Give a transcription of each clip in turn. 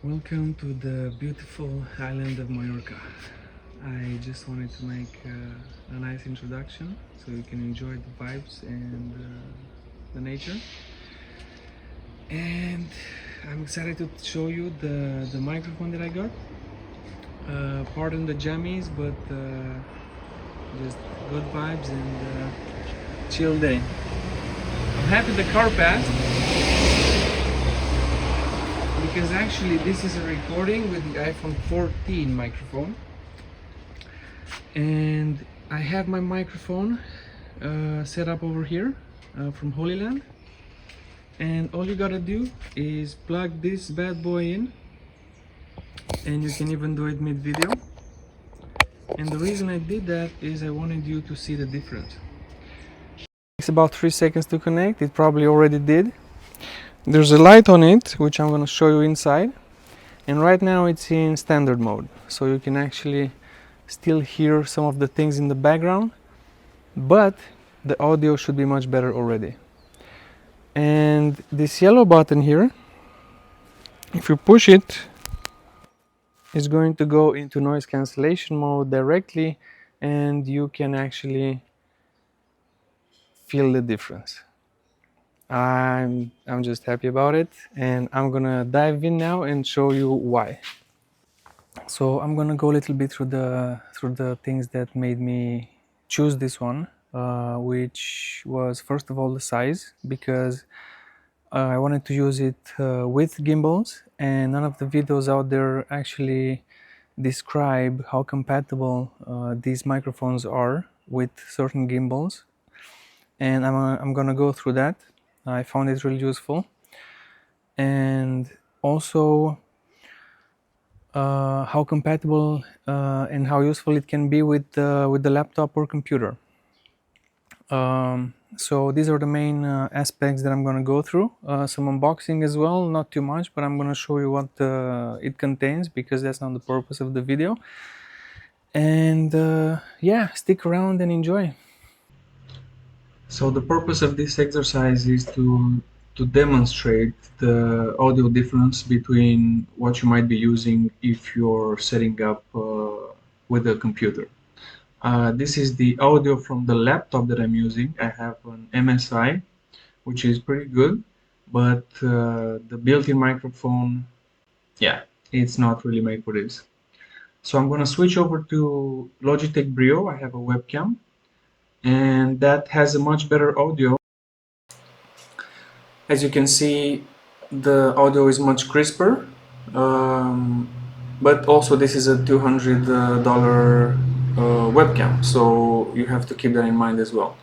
Welcome to the beautiful island of Mallorca. I just wanted to make a nice introduction so you can enjoy the vibes and the nature. And I'm excited to show you the microphone that I got. Pardon the jammies, but just good vibes and chill day. I'm happy the car passed because actually this is a recording with the iPhone 14 microphone, and I have my microphone set up over here from Hollyland, and all you gotta do is plug this bad boy in, and you can even do it mid-video. And the reason I did that is I wanted you to see the difference. It takes about 3 seconds to connect. It probably already did. There's a light on it, which I'm gonna show you inside, and right now it's in standard mode, so you can actually still hear some of the things in the background, but the audio should be much better already. And this yellow button here, if you push it, is going to go into noise cancellation mode directly, and you can actually feel the difference. I'm just happy about it, and I'm gonna dive in now and show you why. So I'm gonna go a little bit through the things that made me choose this one, which was first of all the size, because I wanted to use it with gimbals, and none of the videos out there actually describe how compatible these microphones are with certain gimbals, and I'm gonna go through that. I found it really useful, and also how compatible and how useful it can be with the laptop or computer. So these are the main aspects that I'm going to go through. Some unboxing as well, not too much, but I'm going to show you what it contains, because that's not the purpose of the video. And yeah, stick around and enjoy. So the purpose of this exercise is to demonstrate the audio difference between what you might be using if you're setting up with a computer. This is the audio from the laptop that I'm using. I have an MSI, which is pretty good, but the built-in microphone, yeah, it's not really made for this. So I'm going to switch over to Logitech Brio. I have a webcam, and that has a much better audio. As you can see, the audio is much crisper, but also this is a $200 webcam, so you have to keep that in mind as well.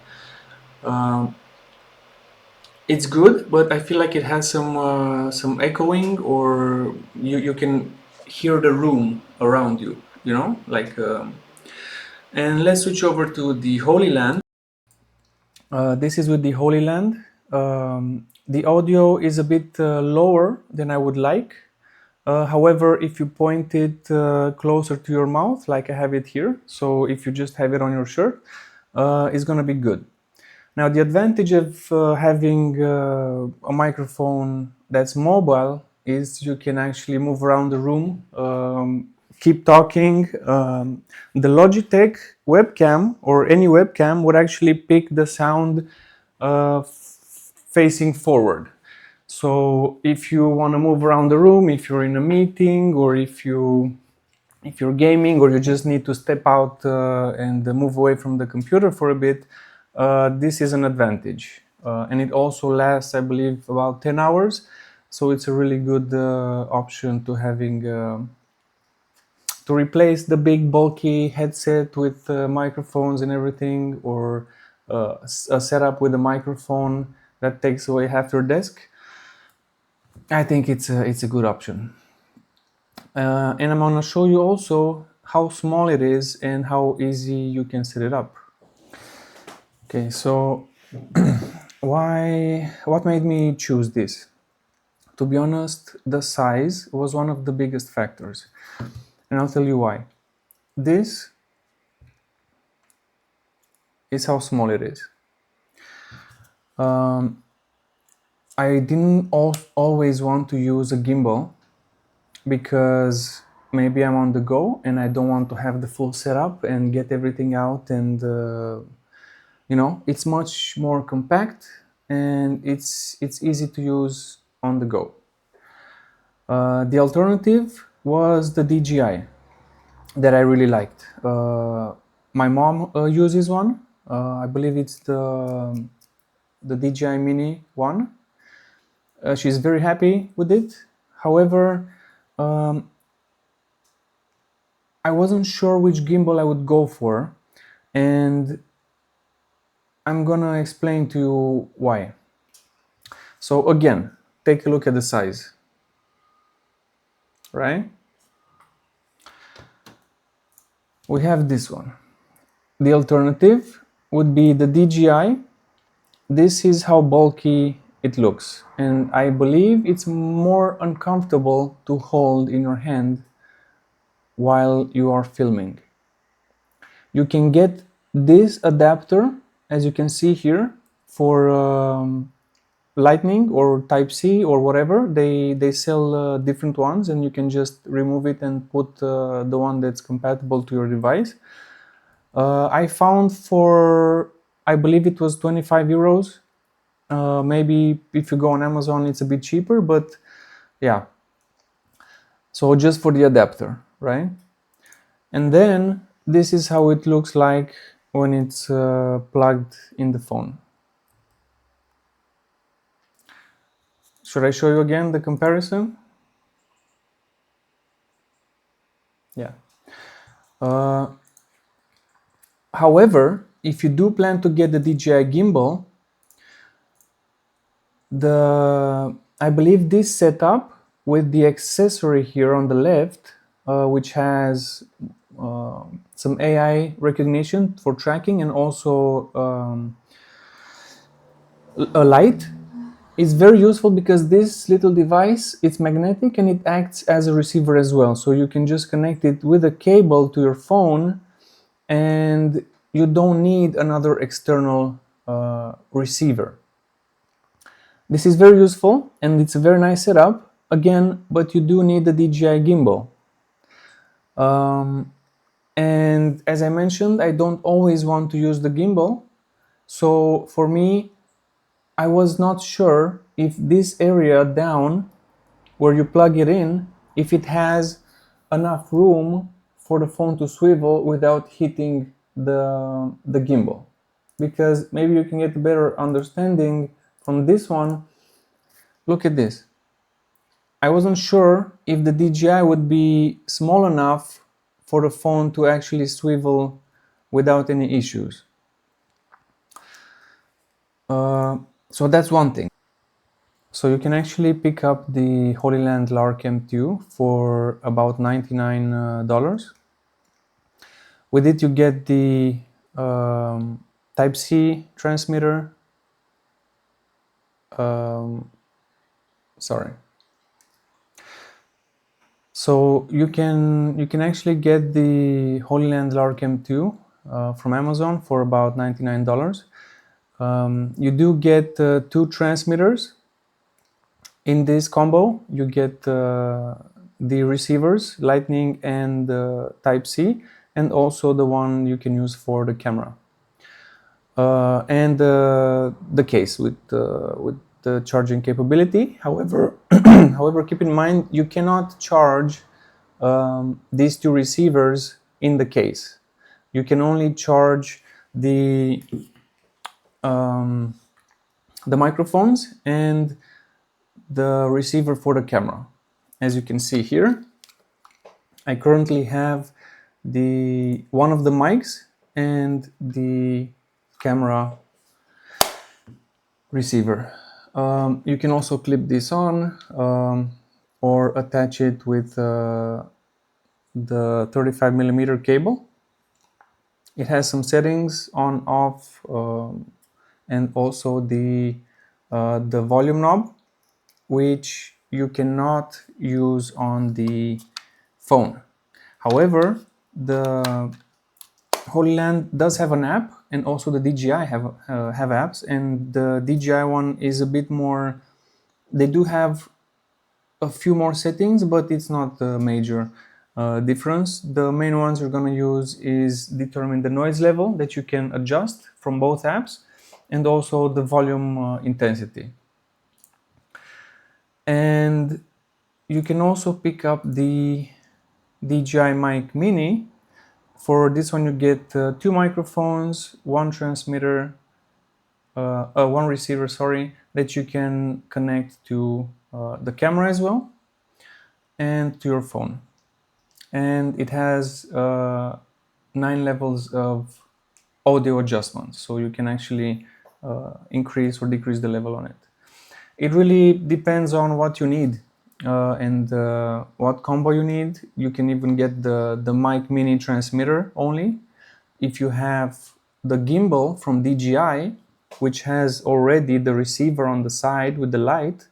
It's good, but I feel like it has some echoing, or you can hear the room around you, you know, like. And let's switch over to the Hollyland. This is with the Hollyland. The audio is a bit lower than I would like. However, if you point it closer to your mouth, like I have it here, so if you just have it on your shirt, it's gonna be good. Now, the advantage of having a microphone that's mobile is you can actually move around the room, keep talking. The Logitech webcam, or any webcam, would actually pick the sound facing forward. So if you want to move around the room, if you're in a meeting, or if you're gaming, or you just need to step out and move away from the computer for a bit, this is an advantage. And it also lasts, I believe, about 10 hours. So it's a really good option to having to replace the big bulky headset with microphones and everything, or a setup with a microphone that takes away half your desk. I think it's a good option. And I'm gonna show you also how small it is and how easy you can set it up. Okay, so what made me choose this? To be honest, the size was one of the biggest factors, and I'll tell you why. This is how small it is. I didn't always want to use a gimbal because maybe I'm on the go and I don't want to have the full setup and get everything out, and it's much more compact and it's easy to use on the go. The alternative was the DJI that I really liked. My mom uses one. I believe it's the DJI Mini one. She's very happy with it. However, I wasn't sure which gimbal I would go for, and I'm gonna explain to you why. So again, take a look at the size, right? We have this one. The alternative would be the DJI. This is how bulky it looks, and I believe it's more uncomfortable to hold in your hand while you are filming. You can get this adapter, as you can see here, for Lightning or Type-C or whatever. They sell different ones, and you can just remove it and put the one that's compatible to your device. I found for, I believe it was 25 euros. Maybe if you go on Amazon it's a bit cheaper, but yeah. So just for the adapter, right? And then this is how it looks like when it's plugged in the phone. Should I show you again the comparison? Yeah. However, if you do plan to get the DJI gimbal, I believe this setup with the accessory here on the left, which has some AI recognition for tracking and also a light, is very useful because this little device, it's magnetic and it acts as a receiver as well. So you can just connect it with a cable to your phone and you don't need another external receiver. This is very useful and it's a very nice setup, again, but you do need the DJI gimbal. And as I mentioned, I don't always want to use the gimbal. So for me, I was not sure if this area down where you plug it in, if it has enough room for the phone to swivel without hitting the gimbal. Because maybe you can get a better understanding from this one. Look at this. I wasn't sure if the DJI would be small enough for the phone to actually swivel without any issues. So that's one thing. So you can actually pick up the Hollyland Lark M2 for about $99. With it you get the Type-C transmitter. So you can actually get the Hollyland Lark M2 from Amazon for about $99. You do get 2 transmitters. In this combo, you get the receivers, Lightning and Type-C, and also the one you can use for the camera. And the case with the charging capability. However, keep in mind you cannot charge these 2 receivers in the case. You can only charge the microphones and the receiver for the camera. As you can see here, I currently have one of the mics and the camera receiver. You can also clip this on or attach it with the 35mm cable. It has some settings on, off, and also the volume knob, which you cannot use on the phone. However, the Hollyland does have an app, and also the DJI have apps, and the DJI one is a bit more. They do have a few more settings, but it's not a major difference. The main ones you're going to use is determine the noise level that you can adjust from both apps, and also the volume intensity. And you can also pick up the DJI Mic Mini. For this one you get two microphones, one transmitter, one receiver, sorry, that you can connect to the camera as well and to your phone. And it has 9 levels of audio adjustments, so you can actually increase or decrease the level on it. It really depends on what you need and what combo you need. You can even get the Mic Mini transmitter only. If you have the gimbal from DJI, which has already the receiver on the side with the light,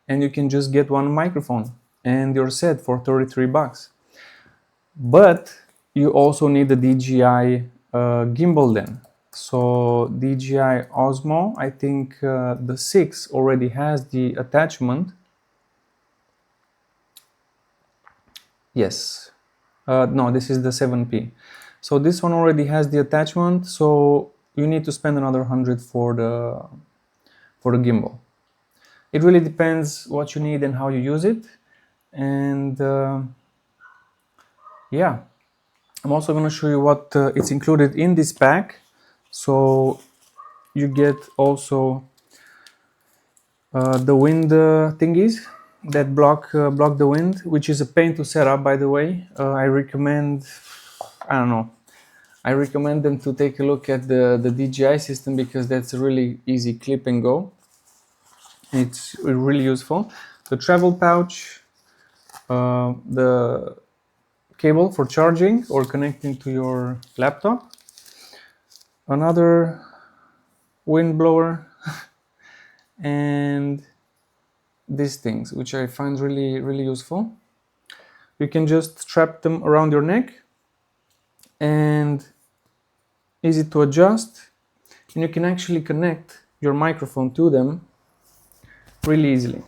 and you can just get one microphone and you're set for 33 bucks. But you also need the DJI gimbal then. So DJI Osmo, I think the 6 already has the attachment. Yes. No, this is the 7P. So this one already has the attachment, so you need to spend another 100 for the gimbal. It really depends what you need and how you use it. And yeah, I'm also going to show you what it's included in this pack. So you get also the wind thingies that block the wind, which is a pain to set up, by the way. I recommend them to take a look at the DJI system, because that's a really easy clip and go. It's really useful. The travel pouch, the cable for charging or connecting to your laptop, another wind blower, and these things, which I find really useful. You can just strap them around your neck, and easy to adjust, and you can actually connect your microphone to them really easily.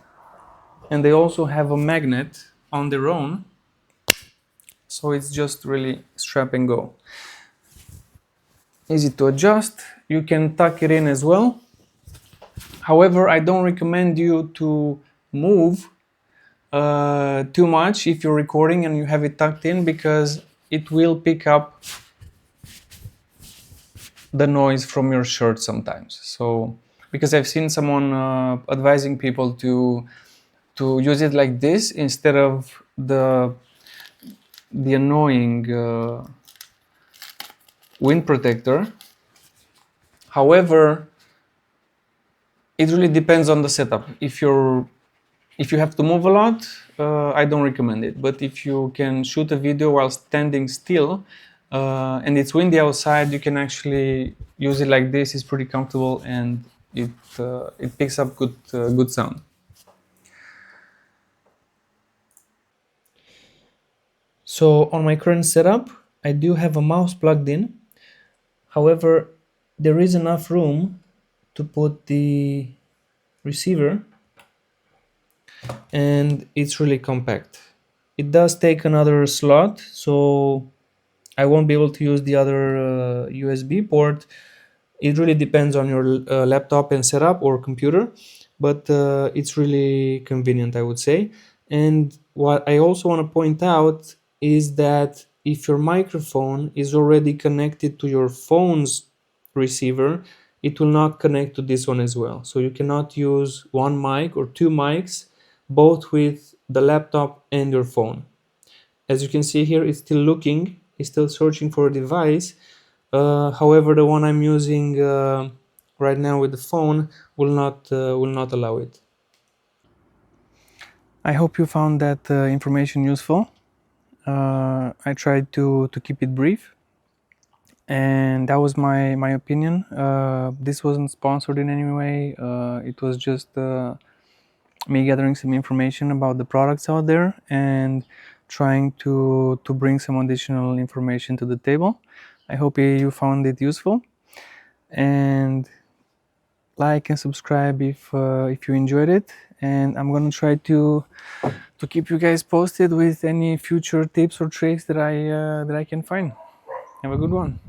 And they also have a magnet on their own, so it's just really strap and go. Easy to adjust. You can tuck it in as well. However, I don't recommend you to move too much if you're recording and you have it tucked in, because it will pick up the noise from your shirt sometimes. So, because I've seen someone advising people to use it like this instead of the annoying wind protector. However, it really depends on the setup. If you have to move a lot, I don't recommend it. But if you can shoot a video while standing still and it's windy outside, you can actually use it like this. It's pretty comfortable, and it picks up good sound. So on my current setup, I do have a mouse plugged in. However, there is enough room to put the receiver, and it's really compact. It does take another slot, so I won't be able to use the other USB port. It really depends on your laptop and setup or computer, but it's really convenient, I would say. And what I also want to point out is that if your microphone is already connected to your phone's receiver, it will not connect to this one as well. So you cannot use one mic or two mics, both with the laptop and your phone. As you can see here, it's still searching for a device. However, the one I'm using right now with the phone will not allow it. I hope you found that information useful. I tried to keep it brief, and that was my opinion. This wasn't sponsored in any way. It was just me gathering some information about the products out there and trying to bring some additional information to the table. I hope you found it useful, and like and subscribe if you enjoyed it. And I'm gonna try to to keep you guys posted with any future tips or tricks that I can find. Have a good one.